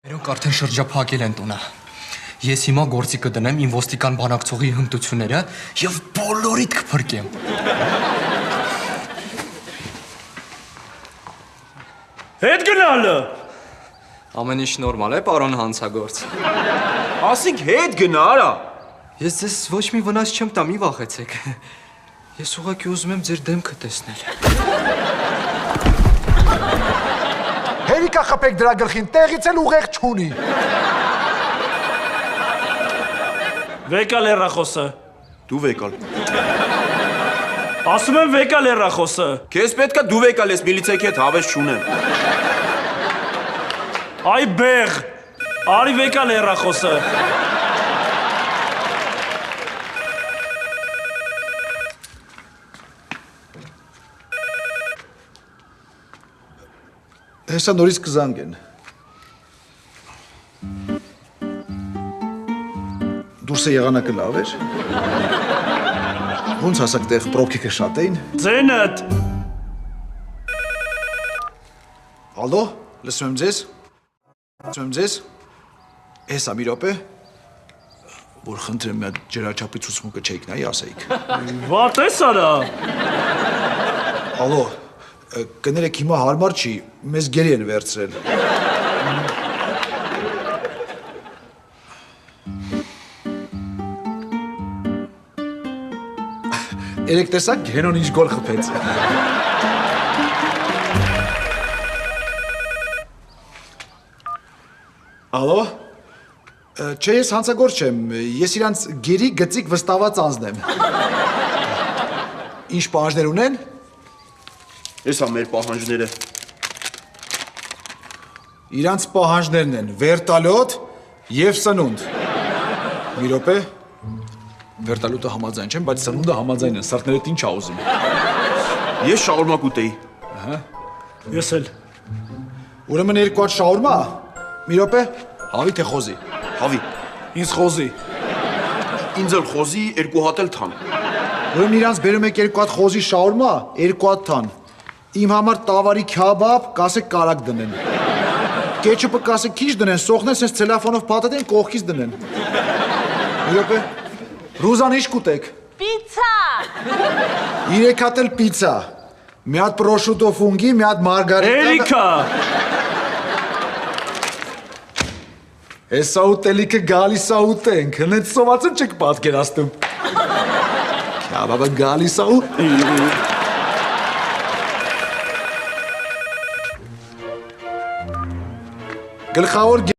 Իրոք արդեն շրջափակել են տունը։ Ես հիմա գործի կդնեմ իմ ոստիկան բանակցողի հմտությունները եւ բոլորիդ կփրկեմ։ Հետ գնալը։ Ամեն ինչ նորմալ է, պարոն հանցագործ։ Ասինք հետ գնա, արա։ Ես ձեզ ոչ մի վնաս չեմ տա, մի վախեցեք։ Ես ուղղակի ուզում եմ ձեր դեմքը տեսնել։ Հերիկա խփեք դրա գլխին, տեղից էլ ուղեղ չունի։ Վեկալ հեռախոսը։ Դու վեկալ։ Ասում եմ վեկալ հեռախոսը։ Քեզ պետքա դու վեկալ ես, միլիցեքի հետ հավես չունեմ։ Այ բեղ։ Արի վեկալ հեռախոսը։ Հեսա նորից կզանգեն։ Դուրսը եղանակը լավ էր։ Ոնց հասակ տեղ պրոբքիկը շատ էին։ Ձենդ։ Ալո, լսում եմ ձեզ։ Լսում եմ ձեզ։ Հեսա մի րոպե։ Որ խնդրեմ մի հատ ջրաչափի ցուցմուկը չեք նայի, ասեիք։ Վատ ես արա։ Ալո, կներեք հիմա հարմար չի, մեզ գերի են վերցրել։ Երեք տեսակ Գենոն ինչ գոլ խփեց։ Ալո, չէ ես հանցագործ չեմ, ես իրանց գերի գծիկ վստահված անձն եմ։ Ինչ պահանջներ ունեն։ Էս է մեր պահանջները։ Իրանց պահանջներն են վերտալոտ և սնունդ։ Մի րոպե, վերտալոտը համաձայն չեմ, բայց սնունդը համաձայն են, սրտներդ ինչ ա ուզում։ Ես շաուրմա կուտեի։ Ես էլ։ Ուրեմն երկու հատ շաուրմա, մի րոպե, հավի թե խոզի։ Հավի։ Ինձ խոզի։ Ինձ էլ խոզի, երկու հատ էլ թան։ Ուրեմն իրանց բերում եք երկու հատ խոզի շաուրմա, երկու հատ թան։ Իմ համար տավարի քյաբաբ, կասեք կարակ դնեն։ Կեչուպը կասեք քիչ դնեն, սոխնեն սենց ցելոֆանով փաթեթեն կողքից դնեն։ Մի րոպե։ Ռուզան ինչ կուտեք։ Պիցա։ 3 հատ էլ պիցա։ Մի հատ պրոշուտո ֆունգի, մի հատ մարգարիտա։ Էրիկա։ Հեսա ուտելիքը գալիս ա ուտենք, հենց սովածը չեք պատկերացնում։ Քյաբաբը գալիս ա ու։ Գլխավոր